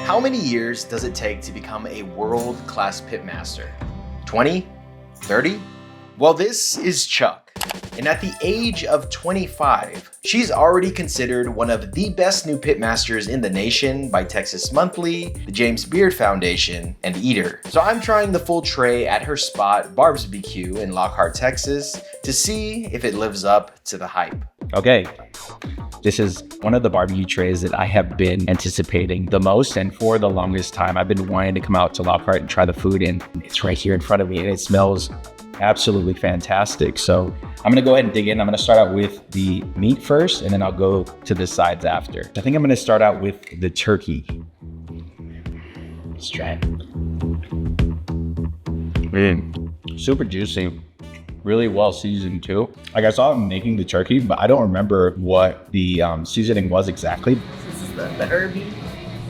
How many years does it take to become a world-class pitmaster? 20? 30? Well, this is Chuck, and at the age of 25, she's already considered one of the best new pitmasters in the nation by Texas Monthly, the James Beard Foundation, and Eater. So I'm trying the full tray at her spot, barbs-b-q in Lockhart, Texas, to see if it lives up to the hype. Okay, this is one of the barbecue trays that I have been anticipating the most, and for the longest time, I've been wanting to come out to Lockhart and try the food, and it's right here in front of me, and it smells absolutely fantastic. So I'm gonna go ahead and dig in. I'm gonna start out with the meat first, and then I'll go to the sides after. I think I'm gonna start out with the turkey. Let's try it. Super juicy. Really well seasoned too. Like I saw him making the turkey, but I don't remember what the seasoning was exactly. This is the herby.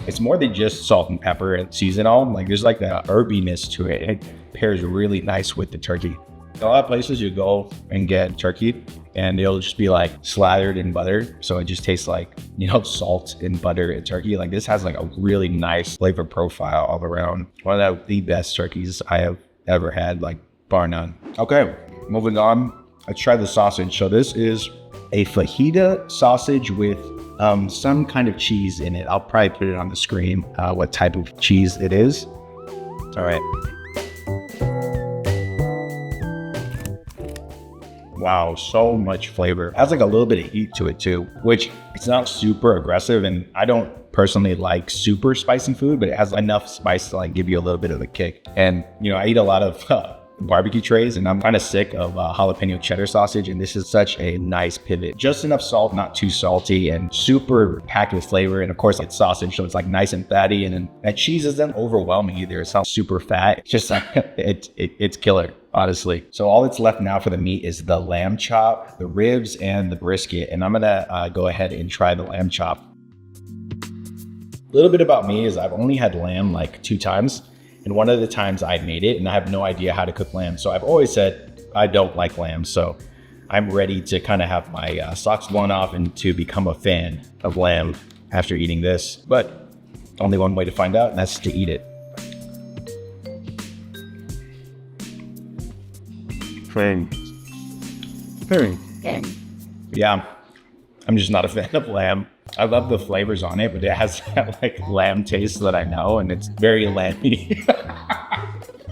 It's more than just salt and pepper and season all. Like there's like the herbiness to it. It pairs really nice with the turkey. A lot of places you go and get turkey and it'll just be like slathered in butter. So it just tastes like, you know, salt and butter and turkey. Like this has like a really nice flavor profile all around. One of the best turkeys I have ever had, like bar none. Okay, moving on. Let's try the sausage. So this is a fajita sausage with some kind of cheese in it. I'll probably put it on the screen, what type of cheese it is. All right. Wow, so much flavor. It has like a little bit of heat to it too, which it's not super aggressive, and I don't personally like super spicy food, but it has enough spice to like give you a little bit of a kick. And you know, I eat a lot of barbecue trays, and I'm kind of sick of jalapeno cheddar sausage, and this is such a nice pivot. Just enough salt, not too salty, and super packed with flavor. And of course, it's sausage, so it's like nice and fatty, and then that cheese isn't overwhelming either. It's not super fat. It's just like it's killer, honestly. So all that's left now for the meat is the lamb chop, the ribs, and the brisket. And I'm gonna go ahead and try the lamb chop. A little bit about me is I've only had lamb like 2 times. And one of the times I made it, and I have no idea how to cook lamb. So I've always said I don't like lamb. So I'm ready to kind of have my socks blown off and to become a fan of lamb after eating this. But only one way to find out, and that's to eat it. Yeah, I'm just not a fan of lamb. I love the flavors on it, but it has that like lamb taste that I know, and it's very lamby.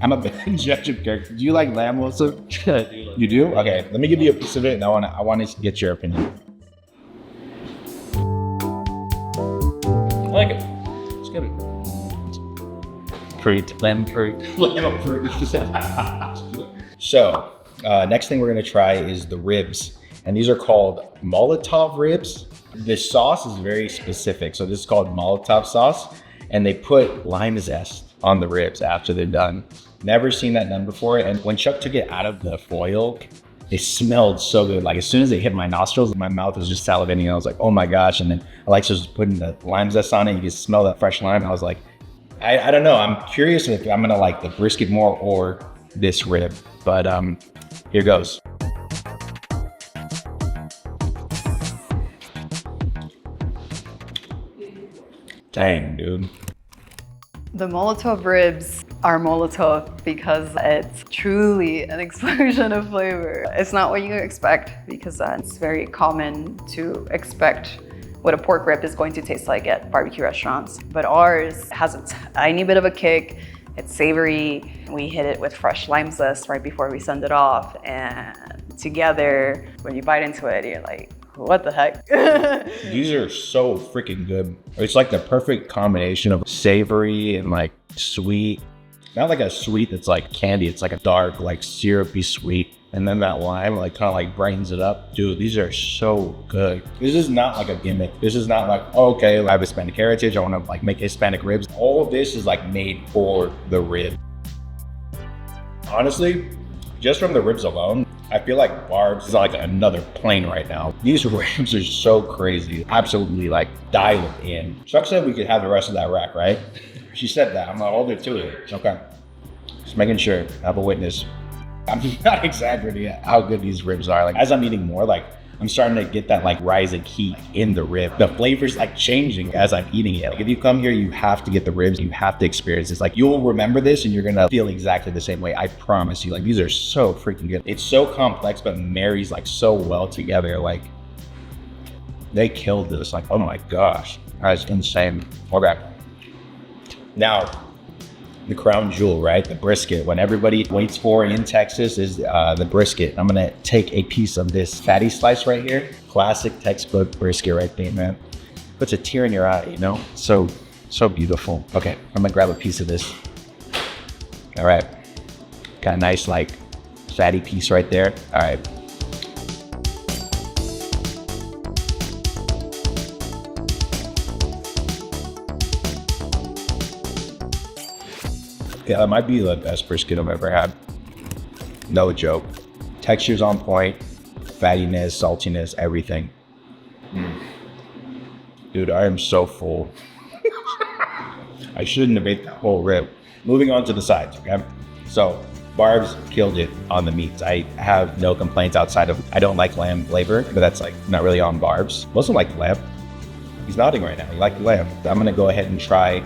I'm a bad judge of character. Do you like lamb, Wilson? You do? Okay, let me give you a piece of it, and I want to get your opinion. I like it. It's good. Fruit, lamb fruit. Lamb fruit. So, next thing we're gonna try is the ribs, and these are called Molotov ribs. The sauce is very specific. So this is called Molotov sauce, and they put lime zest on the ribs after they're done. Never seen that done before. And when Chuck took it out of the foil, it smelled so good. Like as soon as it hit my nostrils, my mouth was just salivating, and I was like, oh my gosh. And then Alexa was putting the lime zest on it. You can smell that fresh lime. I was like, I don't know. I'm curious if I'm gonna like the brisket more or this rib, but here goes. Dang, dude. The Molotov ribs are Molotov because it's truly an explosion of flavor. It's not what you expect, because it's very common to expect what a pork rib is going to taste like at barbecue restaurants. But ours has a tiny bit of a kick. It's savory. We hit it with fresh lime zest right before we send it off. And together, when you bite into it, you're like, what the heck? These are so freaking good. It's like the perfect combination of savory and like sweet. Not like a sweet that's like candy. It's like a dark, like syrupy sweet. And then that lime like kind of like brightens it up. Dude, these are so good. This is not like a gimmick. This is not like, oh, okay, I have Hispanic heritage. I want to like make Hispanic ribs. All of this is like made for the rib. Honestly, just from the ribs alone, I feel like Barbs is like another plane right now. These ribs are so crazy. Absolutely like dialed in. Chuck said we could have the rest of that rack, right? She said that. I'm gonna hold it to it. Okay. Just making sure. I have a witness. I'm not exaggerating how good these ribs are. Like as I'm eating more, like I'm starting to get that like rising heat in the rib. The flavor's like changing as I'm eating it. Like if you come here, you have to get the ribs. You have to experience this. Like you'll remember this and you're gonna feel exactly the same way. I promise you. Like these are so freaking good. It's so complex, but marries like so well together. Like they killed this. Like, oh my gosh, that's insane. Okay. Now, the crown jewel, right? The brisket. When everybody waits for in Texas is the brisket. I'm gonna take a piece of this fatty slice right here. Classic textbook brisket right there, man. Puts a tear in your eye, you know? So beautiful. Okay, I'm gonna grab a piece of this. All right, got a nice like fatty piece right there. All right. Yeah, that might be the best brisket I've ever had. No joke. Texture's on point, fattiness, saltiness, everything. Dude, I am so full. I shouldn't have ate that whole rib. Moving on to the sides, okay? So, Barbs killed it on the meats. I have no complaints outside of, I don't like lamb flavor, but that's like not really on Barbs. Also like lamb. He's nodding right now, he liked the lamb. I'm gonna go ahead and try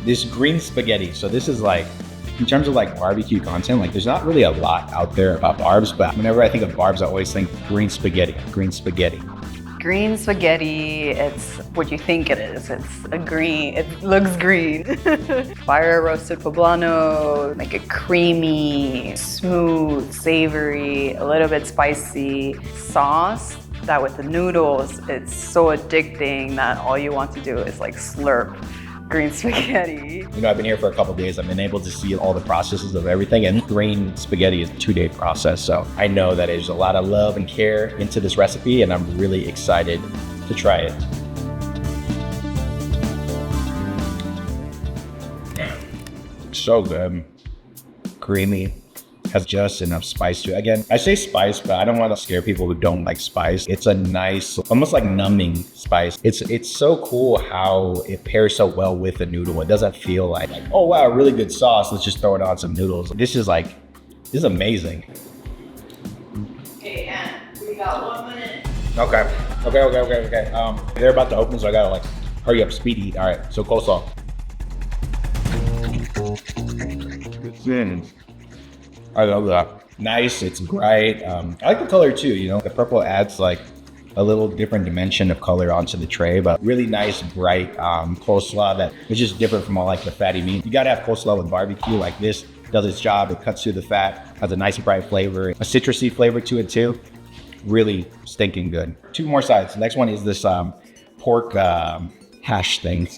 this green spaghetti. So this is like, in terms of like barbecue content, like there's not really a lot out there about Barbs, but whenever I think of Barbs, I always think green spaghetti, green spaghetti. Green spaghetti, it's what you think it is. It's a green, it looks green. Fire roasted poblano, make it creamy, smooth, savory, a little bit spicy sauce. That with the noodles, it's so addicting that all you want to do is like slurp green spaghetti. You know, I've been here for a couple of days. I've been able to see all the processes of everything, and green spaghetti is a 2-day process. So I know that there's a lot of love and care into this recipe, and I'm really excited to try it. So good. Creamy. Has just enough spice to it. Again, I say spice, but I don't want to scare people who don't like spice. It's a nice, almost like numbing spice. It's so cool how it pairs so well with the noodle. It doesn't feel like, oh wow, really good sauce. Let's just throw it on some noodles. This is amazing. Okay, and we got 1 minute. Okay. They're about to open, so I gotta like hurry up, speed eat. All right, so coleslaw. I love that. Nice, it's bright. I like the color too, you know. The purple adds like a little different dimension of color onto the tray, but really nice, bright coleslaw that is just different from all like the fatty meat. You gotta have coleslaw with barbecue. Like this does its job. It cuts through the fat, has a nice bright flavor, a citrusy flavor to it too. Really stinking good. 2 more sides. The next one is this pork hash thing.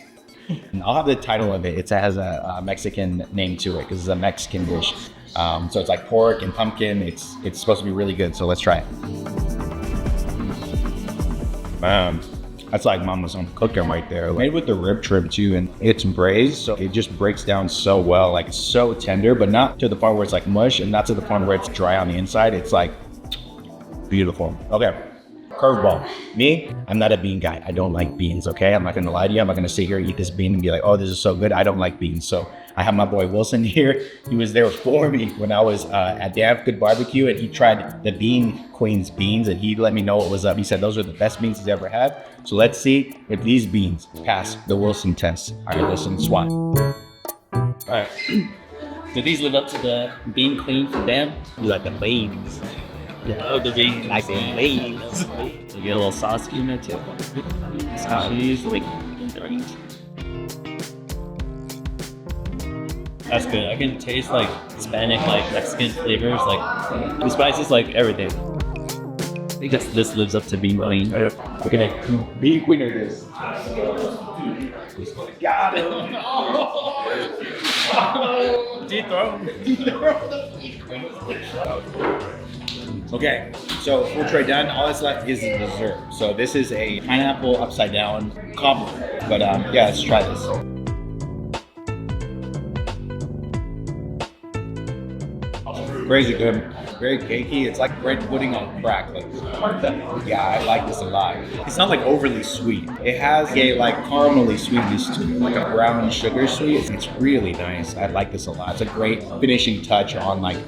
And I'll have the title of it. It has a Mexican name to it because it's a Mexican dish. So it's like pork and pumpkin. It's supposed to be really good. So let's try it. Man, that's like mama's own cooking right there. Made with the rib trim too, and it's braised, so it just breaks down so well. Like it's so tender, but not to the point where it's like mush, and not to the point where it's dry on the inside. It's like beautiful. Okay. Curveball. Me, I'm not a bean guy. I don't like beans, okay? I'm not gonna lie to you. I'm not gonna sit here, eat this bean and be like, oh, this is so good. I don't like beans. So I have my boy Wilson here. He was there for me when I was at Damn Good Barbecue, and he tried the Bean Queen's beans, and he let me know what was up. He said those are the best beans he's ever had. So let's see if these beans pass the Wilson test. All right, listen, swat. All right. Do these live up to the Bean Queen for them? You like the beans. Oh, the beans. Like the beans. You get a little sauce in there too. Cheese, like, that's good. I can taste like Hispanic, like Mexican flavors, like the spices, like everything. I think this lives up to Bean Queen. Okay, Bean Queen or this? Got it. Okay, so full tray done. All that's left is the dessert. So this is a pineapple upside down cobbler. But yeah, let's try this. Crazy good. Very cakey. It's like bread pudding on crack. Like, yeah, I like this a lot. It's not like overly sweet. It has a like caramely sweetness to it, like a brown sugar sweet. It's really nice. I like this a lot. It's a great finishing touch on like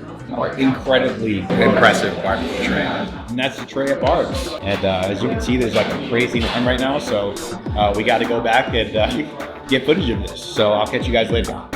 incredibly impressive barbecue tray. And that's the tray at Barbs. And as you can see, there's like a crazy line right now. So we got to go back and get footage of this. So I'll catch you guys later.